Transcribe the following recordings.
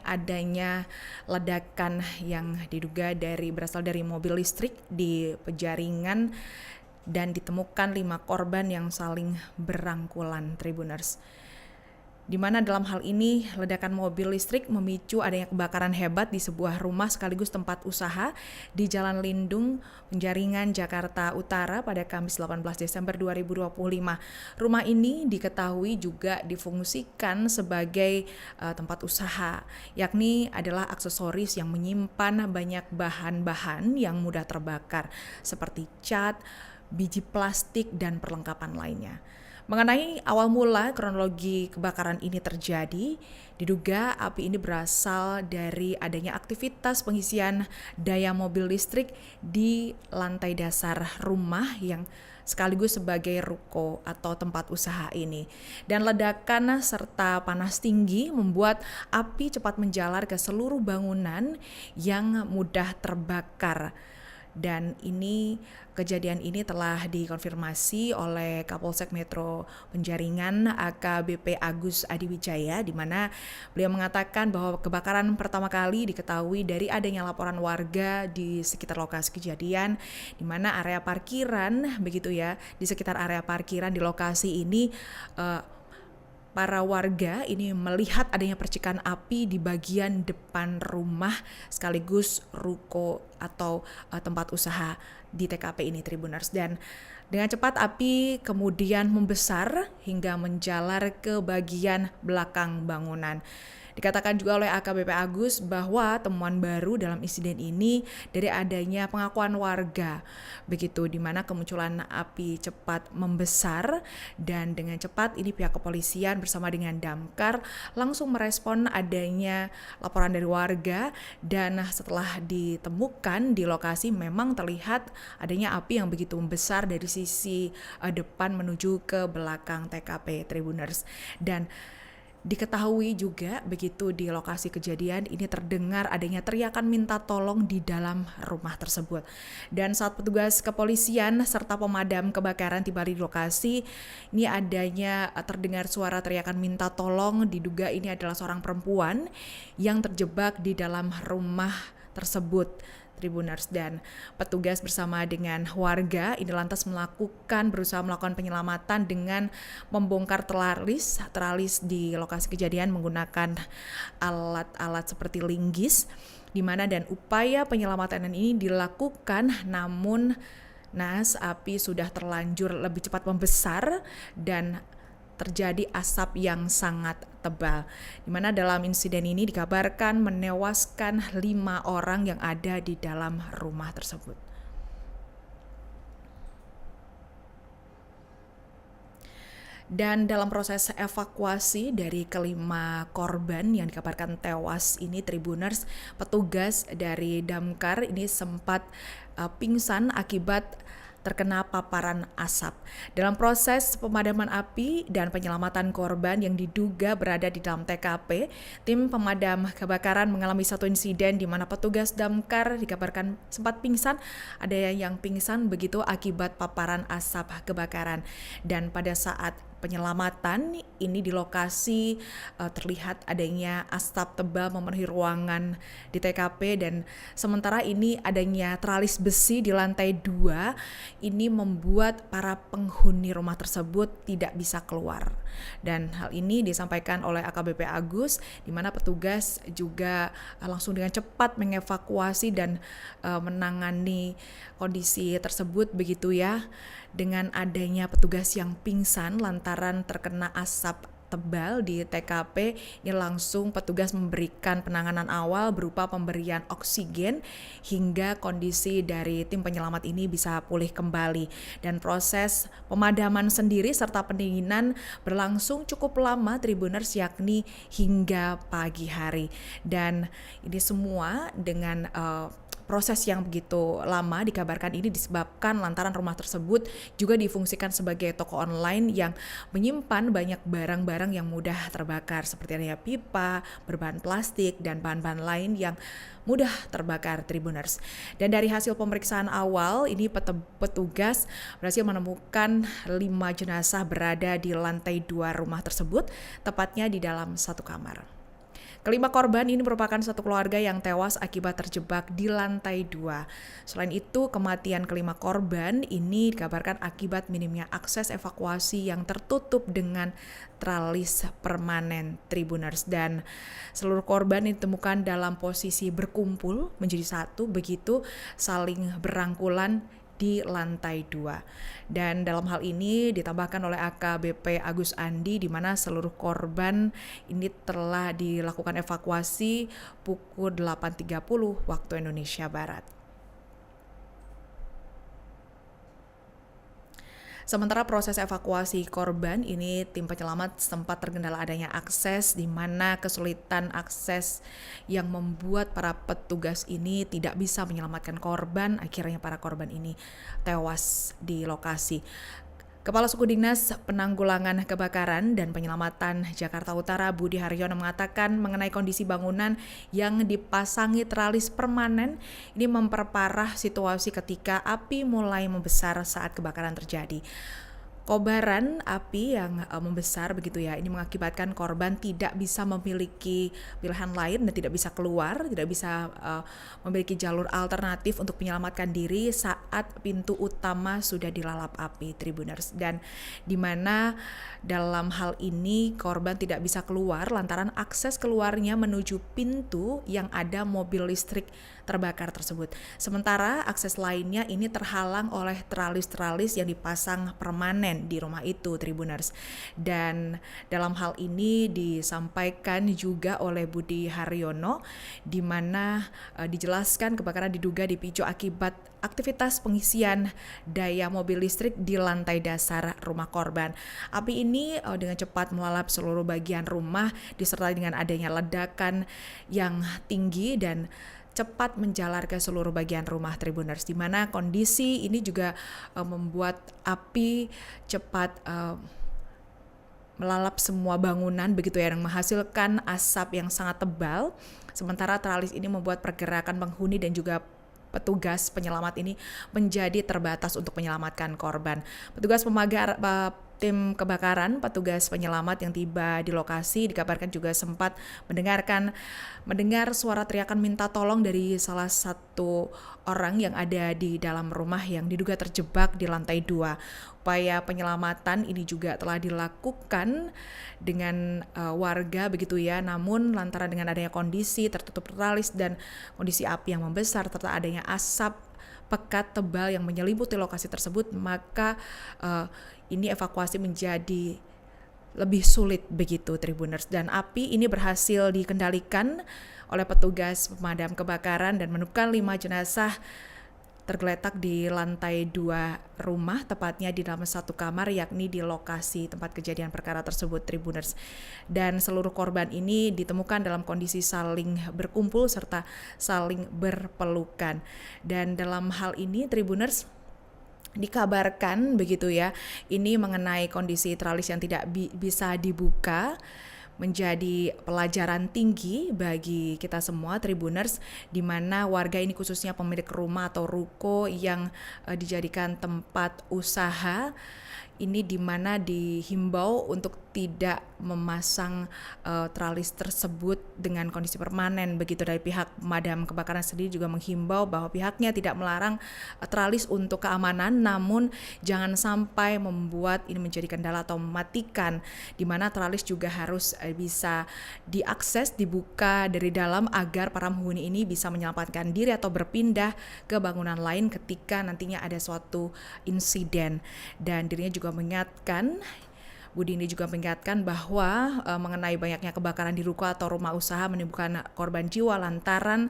adanya ledakan yang diduga berasal dari mobil listrik di Penjaringan dan ditemukan 5 korban yang saling berangkulan, Tribuners. Di mana dalam hal ini ledakan mobil listrik memicu adanya kebakaran hebat di sebuah rumah sekaligus tempat usaha di Jalan Lindung, Penjaringan, Jakarta Utara pada Kamis 18 Desember 2025. Rumah ini diketahui juga difungsikan sebagai tempat usaha, yakni adalah aksesoris yang menyimpan banyak bahan-bahan yang mudah terbakar seperti cat, biji plastik, dan perlengkapan lainnya. Mengenai awal mula kronologi kebakaran ini terjadi, diduga api ini berasal dari adanya aktivitas pengisian daya mobil listrik di lantai dasar rumah yang sekaligus sebagai ruko atau tempat usaha ini. Dan ledakan serta panas tinggi membuat api cepat menjalar ke seluruh bangunan yang mudah terbakar. Dan kejadian ini telah dikonfirmasi oleh Kapolsek Metro Penjaringan AKBP Agus Adiwijaya, di mana beliau mengatakan bahwa kebakaran pertama kali diketahui dari adanya laporan warga di sekitar lokasi kejadian, di mana area parkiran begitu ya, di sekitar area parkiran di lokasi ini para warga ini melihat adanya percikan api di bagian depan rumah sekaligus ruko atau tempat usaha di TKP ini, Tribuners. Dan dengan cepat api kemudian membesar hingga menjalar ke bagian belakang bangunan. Dikatakan juga oleh AKBP Agus bahwa temuan baru dalam insiden ini dari adanya pengakuan warga, begitu, di mana kemunculan api cepat membesar dan dengan cepat ini pihak kepolisian bersama dengan Damkar langsung merespon adanya laporan dari warga, dan setelah ditemukan di lokasi memang terlihat adanya api yang begitu besar dari sisi depan menuju ke belakang TKP, Tribuners. Dan diketahui juga begitu di lokasi kejadian ini terdengar adanya teriakan minta tolong di dalam rumah tersebut. Dan saat petugas kepolisian serta pemadam kebakaran tiba di lokasi, ini adanya terdengar suara teriakan minta tolong, diduga ini adalah seorang perempuan yang terjebak di dalam rumah tersebut, Tribuners. Dan petugas bersama dengan warga ini lantas berusaha melakukan penyelamatan dengan membongkar teralis di lokasi kejadian menggunakan alat-alat seperti linggis, di mana dan upaya penyelamatan ini dilakukan, namun api sudah terlanjur lebih cepat membesar dan terjadi asap yang sangat tebal, di mana dalam insiden ini dikabarkan menewaskan 5 orang yang ada di dalam rumah tersebut. Dan dalam proses evakuasi dari kelima korban yang dikabarkan tewas ini, Tribuners, petugas dari Damkar ini sempat pingsan akibat terkena paparan asap. Dalam proses pemadaman api dan penyelamatan korban yang diduga berada di dalam TKP, tim pemadam kebakaran mengalami satu insiden di mana petugas Damkar dikabarkan sempat pingsan, ada yang pingsan begitu akibat paparan asap kebakaran. Dan pada saat penyelamatan ini di lokasi terlihat adanya asap tebal memenuhi ruangan di TKP, dan sementara ini adanya teralis besi di lantai 2 ini membuat para penghuni rumah tersebut tidak bisa keluar. Dan hal ini disampaikan oleh AKBP Agus, di mana petugas juga langsung dengan cepat mengevakuasi dan menangani kondisi tersebut begitu ya, dengan adanya petugas yang pingsan lantaran terkena asap tebal di TKP. Ini langsung petugas memberikan penanganan awal berupa pemberian oksigen hingga kondisi dari tim penyelamat ini bisa pulih kembali. Dan proses pemadaman sendiri serta pendinginan berlangsung cukup lama, Tribuners, yakni hingga pagi hari. Dan ini semua dengan proses yang begitu lama dikabarkan ini disebabkan lantaran rumah tersebut juga difungsikan sebagai toko online yang menyimpan banyak barang-barang yang mudah terbakar seperti adanya pipa berbahan plastik dan bahan-bahan lain yang mudah terbakar, Tribuners. Dan dari hasil pemeriksaan awal ini petugas berhasil menemukan 5 jenazah berada di lantai 2 rumah tersebut, tepatnya di dalam satu kamar. Kelima korban ini merupakan satu keluarga yang tewas akibat terjebak di lantai 2. Selain itu, kematian kelima korban ini dikabarkan akibat minimnya akses evakuasi yang tertutup dengan tralis permanen Tribuners, dan seluruh korban ditemukan dalam posisi berkumpul menjadi satu, begitu saling berangkulan di lantai 2. Dan dalam hal ini ditambahkan oleh AKBP Agus Andi, di mana seluruh korban ini telah dilakukan evakuasi pukul 8.30 waktu Indonesia Barat. Sementara proses evakuasi korban ini, tim penyelamat sempat terkendala adanya akses, di mana kesulitan akses yang membuat para petugas ini tidak bisa menyelamatkan korban. Akhirnya para korban ini tewas di lokasi. Kepala Suku Dinas Penanggulangan Kebakaran dan Penyelamatan Jakarta Utara Budi Haryono mengatakan mengenai kondisi bangunan yang dipasangi tralis permanen ini memperparah situasi ketika api mulai membesar saat kebakaran terjadi. Kobaran api yang membesar begitu ya, ini mengakibatkan korban tidak bisa memiliki pilihan lain dan tidak bisa keluar, tidak bisa memiliki jalur alternatif untuk menyelamatkan diri saat pintu utama sudah dilalap api, Tribuners. Dan di mana dalam hal ini korban tidak bisa keluar lantaran akses keluarnya menuju pintu yang ada mobil listrik terbakar tersebut. Sementara akses lainnya ini terhalang oleh tralis-tralis yang dipasang permanen di rumah itu, Tribuners. Dan dalam hal ini disampaikan juga oleh Budi Haryono, di mana dijelaskan kebakaran diduga dipicu akibat aktivitas pengisian daya mobil listrik di lantai dasar rumah korban. Api ini dengan cepat melalap seluruh bagian rumah disertai dengan adanya ledakan yang tinggi dan cepat menjalar ke seluruh bagian rumah, Tribuners, di mana kondisi ini juga membuat api cepat melalap semua bangunan begitu ya, dan menghasilkan asap yang sangat tebal. Sementara tralis ini membuat pergerakan penghuni dan juga petugas penyelamat ini menjadi terbatas untuk menyelamatkan korban. Petugas tim kebakaran, petugas penyelamat yang tiba di lokasi dikabarkan juga sempat mendengar suara teriakan minta tolong dari salah satu orang yang ada di dalam rumah yang diduga terjebak di lantai 2. Upaya penyelamatan ini juga telah dilakukan dengan warga begitu ya, namun lantaran dengan adanya kondisi tertutup tralis dan kondisi api yang membesar serta adanya asap pekat tebal yang menyelimuti lokasi tersebut, maka ini evakuasi menjadi lebih sulit begitu, Tribuners. Dan api ini berhasil dikendalikan oleh petugas pemadam kebakaran dan menemukan 5 jenazah tergeletak di lantai 2 rumah, tepatnya di dalam satu kamar, yakni di lokasi tempat kejadian perkara tersebut, Tribuners. Dan seluruh korban ini ditemukan dalam kondisi saling berkumpul serta saling berpelukan. Dan dalam hal ini, Tribuners, dikabarkan begitu ya, ini mengenai kondisi tralis yang tidak bisa dibuka menjadi pelajaran tinggi bagi kita semua, Tribuners, di mana warga ini khususnya pemilik rumah atau ruko yang dijadikan tempat usaha ini, di mana dihimbau untuk tidak memasang tralis tersebut dengan kondisi permanen begitu. Dari pihak pemadam kebakaran sendiri juga menghimbau bahwa pihaknya tidak melarang tralis untuk keamanan, namun jangan sampai membuat ini menjadi kendala atau mematikan, di mana tralis juga harus bisa diakses, dibuka dari dalam agar para penghuni ini bisa menyelamatkan diri atau berpindah ke bangunan lain ketika nantinya ada suatu insiden. Dan dirinya juga Budi ini juga mengingatkan bahwa mengenai banyaknya kebakaran di ruko atau rumah usaha menimbulkan korban jiwa lantaran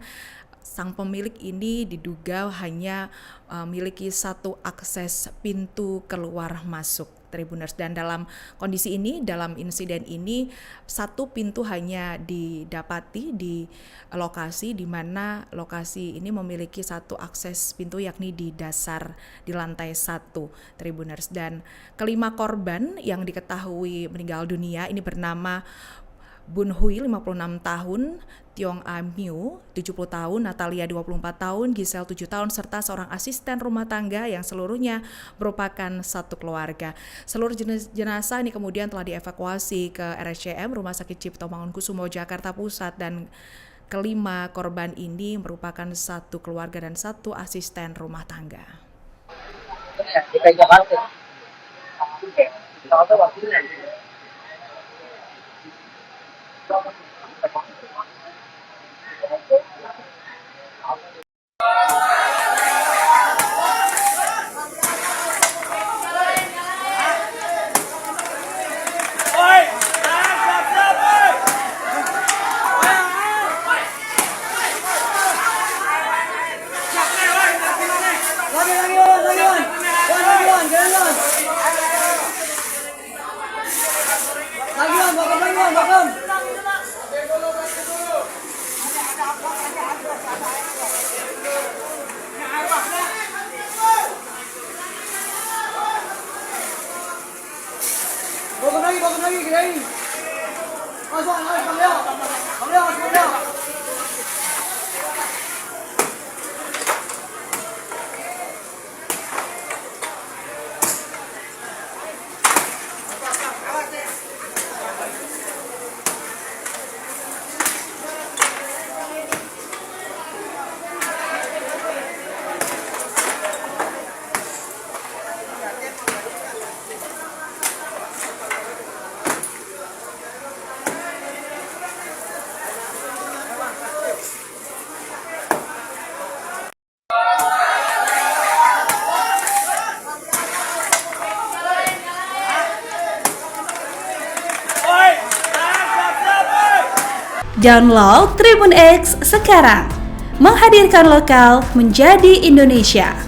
sang pemilik ini diduga hanya memiliki satu akses pintu keluar masuk, Tribuners. Dan dalam kondisi ini, dalam insiden ini, satu pintu hanya didapati di lokasi, di mana lokasi ini memiliki satu akses pintu, yakni di dasar, di lantai 1, Tribuners. Dan kelima korban yang diketahui meninggal dunia ini bernama Bun Hui 56 tahun, Tiong A Miu 70 tahun, Natalia 24 tahun, Giselle 7 tahun, serta seorang asisten rumah tangga yang seluruhnya merupakan satu keluarga. Seluruh jenazah ini kemudian telah dievakuasi ke RSCM Rumah Sakit Cipto Mangunkusumo Jakarta Pusat, dan kelima korban ini merupakan satu keluarga dan satu asisten rumah tangga. Bangun lagi, kirain. Masuk, come leo. Download Tribun X sekarang, menghadirkan lokal menjadi Indonesia.